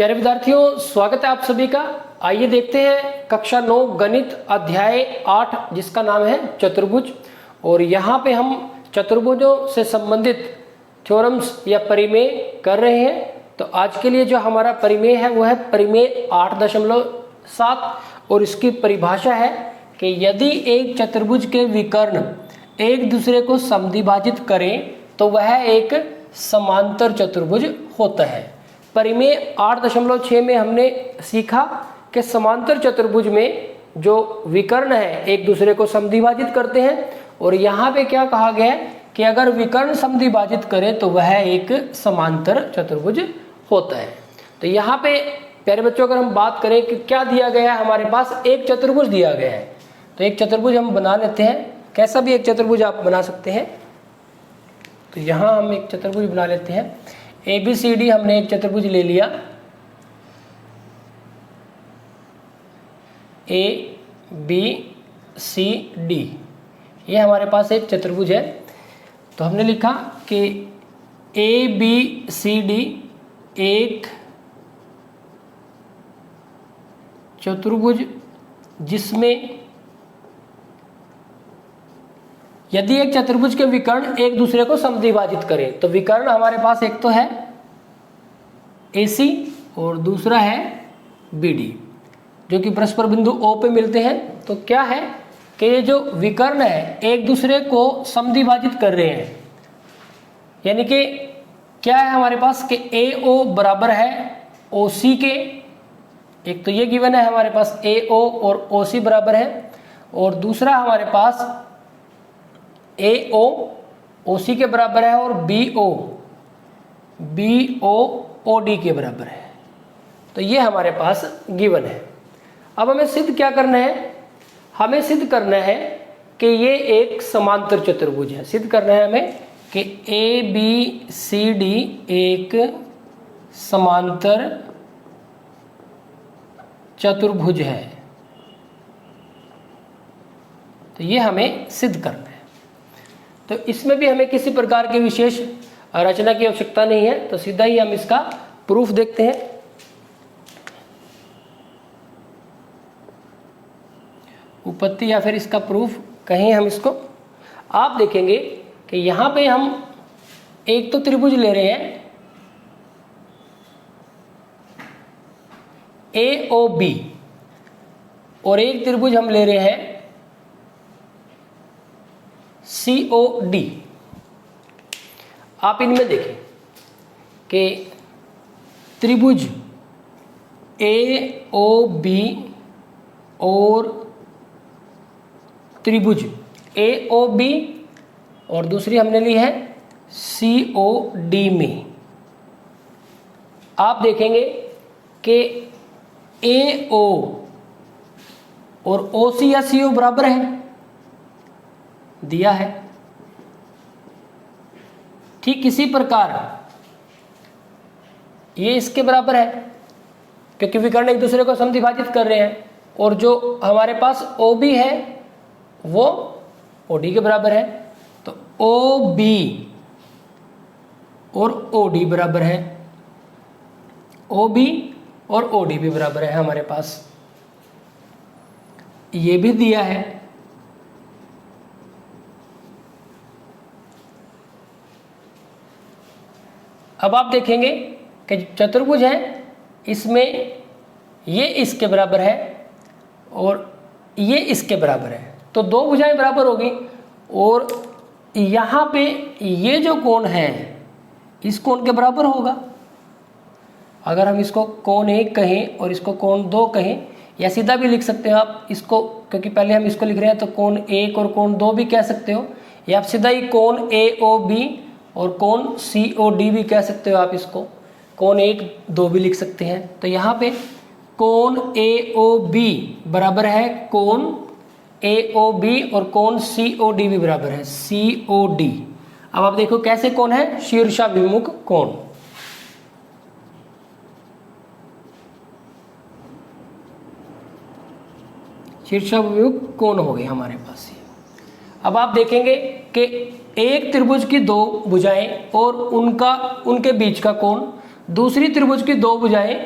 प्यारे विद्यार्थियों, स्वागत है आप सभी का। आइए देखते हैं कक्षा 9 गणित अध्याय 8 जिसका नाम है चतुर्भुज। और यहाँ पे हम चतुर्भुजों से संबंधित थ्योरम्स या परिमेय कर रहे हैं। तो आज के लिए जो हमारा परिमेय है वो है परिमेय 8.7 और इसकी परिभाषा है कि यदि एक चतुर्भुज के विकर्ण एक दूसरे को समद्विभाजित करें तो वह एक समांतर चतुर्भुज होता है। परिमेय 8.6 में हमने सीखा कि समांतर चतुर्भुज में जो विकर्ण है एक दूसरे को समद्विभाजित करते हैं। और यहाँ पे क्या कहा गया है कि अगर विकर्ण समद्विभाजित करें तो वह एक समांतर चतुर्भुज होता है। तो यहाँ पे प्यारे बच्चों अगर हम बात करें कि क्या दिया गया है, हमारे पास एक चतुर्भुज दिया गया है। तो एक चतुर्भुज हम बना लेते हैं, कैसा भी एक चतुर्भुज आप बना सकते हैं। तो यहाँ हम एक चतुर्भुज बना लेते हैं। ABCD हमने एक चतुर्भुज ले लिया, ABCD ये हमारे पास एक चतुर्भुज है। तो हमने लिखा कि ABCD एक चतुर्भुज जिसमें यदि एक चतुर्भुज के विकर्ण एक दूसरे को समद्विभाजित करें। तो विकर्ण हमारे पास एक तो है AC और दूसरा है BD जो कि परस्पर बिंदु O पे मिलते हैं। तो क्या है कि ये जो विकर्ण है एक दूसरे को समद्विभाजित कर रहे हैं, यानी कि क्या है हमारे पास कि AO बराबर है OC के। एक तो ये गिवन है हमारे पास AO और OC बराबर है, और दूसरा हमारे पास AO OC के बराबर है और BO OD के बराबर है। तो ये हमारे पास गिवन है। अब हमें सिद्ध क्या करना है? हमें सिद्ध करना है कि ये एक समांतर चतुर्भुज है। सिद्ध करना है हमें कि ABCD एक समांतर चतुर्भुज है। तो ये हमें सिद्ध करना है। तो इसमें भी हमें किसी प्रकार की विशेष रचना की आवश्यकता नहीं है, तो सीधा ही हम इसका प्रूफ देखते हैं। उपपत्ति या फिर इसका प्रूफ कहें हम इसको। आप देखेंगे कि यहाँ पे हम एक तो त्रिभुज ले रहे हैं AOB और एक त्रिभुज हम ले रहे हैं COD। आप इनमें देखें कि त्रिभुज AOB और त्रिभुज AOB और दूसरी हमने ली है COD में आप देखेंगे कि AO और OC या CO बराबर है, दिया है। ठीक इसी प्रकार ये इसके बराबर है क्योंकि विकर्ण एक दूसरे को समद्विभाजित कर रहे हैं, और जो हमारे पास OB है वो OD के बराबर है। तो OB और OD बराबर है, OB और OD भी बराबर है हमारे पास। ये भी दिया है। अब आप देखेंगे कि चतुर्भुज है, इसमें ये इसके बराबर है और ये इसके बराबर है, तो दो भुजाएं बराबर होगी। और यहाँ पे ये जो कोण है इस कोण के बराबर होगा। अगर हम इसको कोण 1 कहें और इसको कोण 2 कहें, या सीधा भी लिख सकते हो आप इसको, क्योंकि पहले हम इसको लिख रहे हैं तो कोण 1 और कोण 2 भी कह सकते हो, या आप सीधा ही कोण AOB और कोण COD भी कह सकते हो। आप इसको कोण 1, 2 भी लिख सकते हैं। तो यहाँ पे कोण AOB बराबर है कोण AOB और कोण COD भी बराबर है COD। अब आप देखो कैसे कोण है, शीर्षाभिमुख कोण। शीर्षाभिमुख कोण हो गए हमारे पास ये। अब आप देखेंगे कि एक त्रिभुज की दो भुजाएं और उनके बीच का कोण, दूसरी त्रिभुज की दो भुजाएं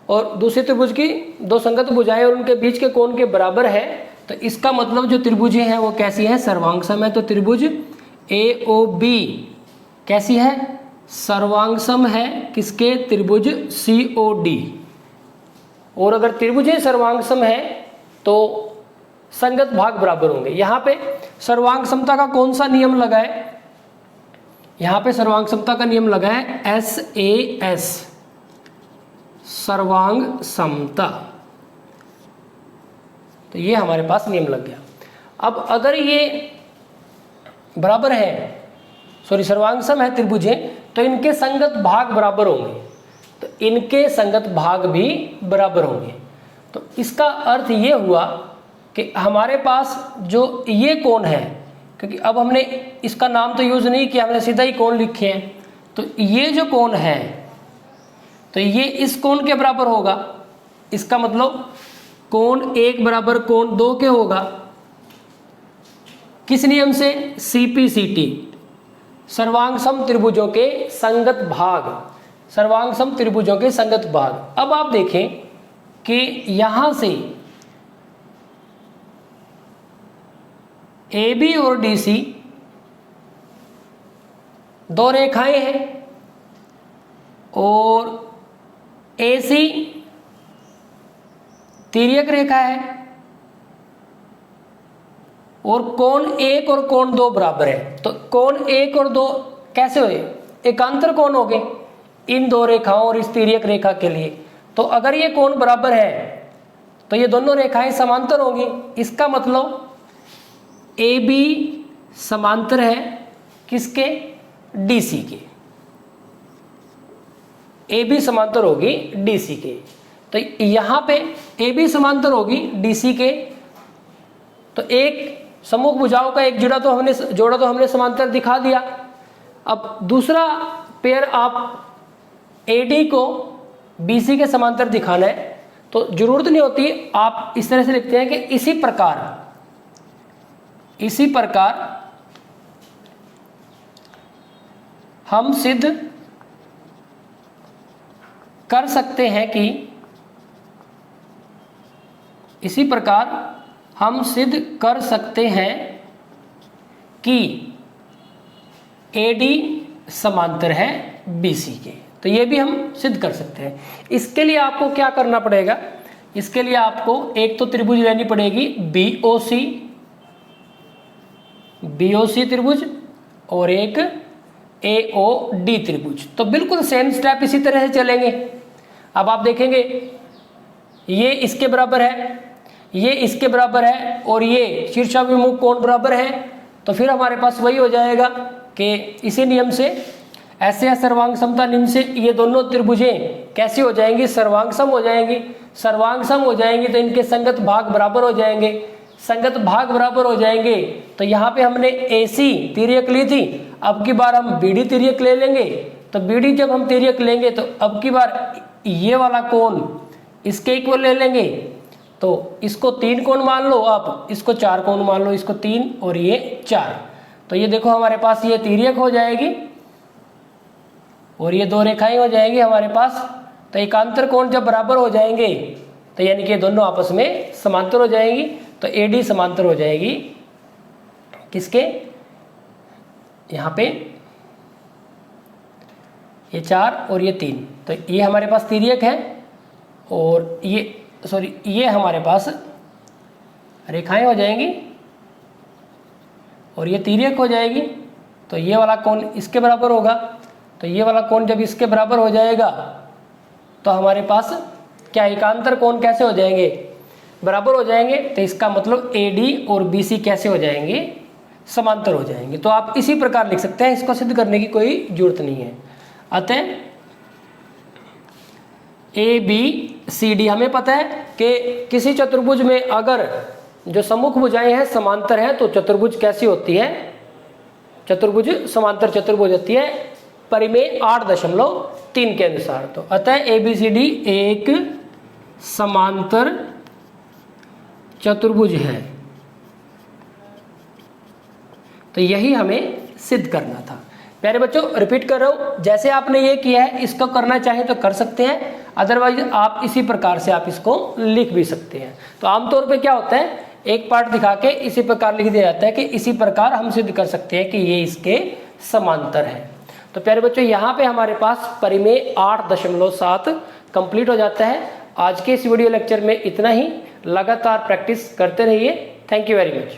और दूसरे त्रिभुज की दो संगत भुजाएं और उनके बीच के कोण के बराबर है, तो इसका मतलब जो त्रिभुजें हैं वो कैसी है, सर्वांगसम है। तो त्रिभुज AOB कैसी है, सर्वांगसम है किसके, त्रिभुज COD। और अगर त्रिभुजें सर्वांगसम है तो संगत भाग बराबर होंगे। यहाँ पे सर्वांग समता का कौन सा नियम लगा है, यहाँ पे सर्वांग समता का नियम लगा है SAS, सर्वांग समता। तो ये हमारे पास नियम लग गया। अब अगर ये बराबर है, सॉरी सर्वांगसम है त्रिभुजें, तो इनके संगत भाग बराबर होंगे, तो इनके संगत भाग भी बराबर होंगे। तो इसका अर्थ ये हुआ कि हमारे पास जो ये कोण है, क्योंकि अब हमने इसका नाम तो यूज नहीं किया, हमने सीधा ही कोण लिखे हैं, तो ये जो कोण है तो ये इस कोण के बराबर होगा। इसका मतलब कोण 1 बराबर कोण 2 के होगा। किस नियम से, CPCT, सर्वांगसम त्रिभुजों के संगत भाग, सर्वांगसम त्रिभुजों के संगत भाग। अब आप देखें कि यहां से AB और DC दो रेखाएं हैं और AC तिर्यक रेखा है और कोण 1 और कोण 2 बराबर है। तो कोण 1 और 2 कैसे हुए, एकांतर कोण हो गए इन दो रेखाओं और इस तिर्यक रेखा के लिए। तो अगर ये कोण बराबर है तो ये दोनों रेखाएं समांतर होंगी। इसका मतलब AB समांतर है किसके, DC के, AB समांतर होगी DC के। तो यहां पे AB समांतर होगी DC के, तो एक समूह भुजाओं का एक जोड़ा तो हमने समांतर दिखा दिया। अब दूसरा पेयर आप AD को BC के समांतर दिखाना है, तो जरूरत नहीं होती, आप इस तरह से लिखते हैं कि इसी प्रकार हम सिद्ध कर सकते हैं कि, इसी प्रकार हम सिद्ध कर सकते हैं कि AD समांतर है BC के। तो ये भी हम सिद्ध कर सकते हैं। इसके लिए आपको क्या करना पड़ेगा, इसके लिए आपको एक तो त्रिभुज लेनी पड़ेगी BOC त्रिभुज और एक AOD त्रिभुज। तो बिल्कुल सेम स्टेप इसी तरह से चलेंगे। अब आप देखेंगे ये इसके बराबर है, ये इसके बराबर है और ये शीर्षाभिमुख कोण बराबर है, तो फिर हमारे पास वही हो जाएगा कि इसी नियम से, ऐसे सर्वांग समता नियम से ये दोनों त्रिभुजें कैसी हो जाएंगी, सर्वांगसम हो जाएंगी। सर्वांगसम हो जाएंगी तो इनके संगत भाग बराबर हो जाएंगे। संगत भाग बराबर हो जाएंगे तो यहाँ पे हमने AC तिर्यक ली थी, अब की बार हम BD तिर्यक ले लेंगे। तो BD जब हम तिर्यक लेंगे तो अब की बार ये वाला कोण इसके इक्वल ले लेंगे। तो इसको 3 कोण मान लो आप, इसको 4 कोण मान लो, इसको 3 और ये 4। तो ये देखो हमारे पास ये तिर्यक हो जाएगी और ये दो रेखाएं हो जाएंगी हमारे पास। तो एकांतर कोण जब बराबर हो जाएंगे तो यानी कि दोनों आपस में समांतर हो जाएंगी। तो AD समांतर हो जाएगी किसके, यहाँ पे ये 4 और ये 3। तो ये हमारे पास तिर्यक है और ये हमारे पास रेखाएं हो जाएंगी और ये तिर्यक हो जाएगी। तो ये वाला कोण इसके बराबर होगा, तो ये वाला कोण जब इसके बराबर हो जाएगा तो हमारे पास क्या एकांतर कोण कैसे हो जाएंगे, बराबर हो जाएंगे। तो इसका मतलब AD और BC कैसे हो जाएंगे, समांतर हो जाएंगे। तो आप इसी प्रकार लिख सकते हैं, इसको सिद्ध करने की कोई जरूरत नहीं है। अतः ABCD हमें पता है कि किसी चतुर्भुज में अगर जो सम्मुख भुजाएं हैं समांतर हैं तो चतुर्भुज कैसी होती है, चतुर्भुज समांतर चतुर्भुज होती है परिमेय 8.3 के अनुसार। तो अतः ABCD एक समांतर चतुर्भुज है। तो यही हमें सिद्ध करना था। प्यारे बच्चों रिपीट कर रहा हूं, जैसे आपने ये किया है इसको करना चाहे तो कर सकते हैं, अदरवाइज आप इसी प्रकार से आप इसको लिख भी सकते हैं। तो आमतौर पे क्या होता है, एक पार्ट दिखा के इसी प्रकार लिख दिया जाता है कि इसी प्रकार हम सिद्ध कर सकते हैं कि ये इसके समांतर है। तो प्यारे बच्चों यहाँ पे हमारे पास परिमेय 8.7 कंप्लीट हो जाता है। आज के इस वीडियो लेक्चर में इतना ही, लगातार प्रैक्टिस करते रहिए। Thank you very much.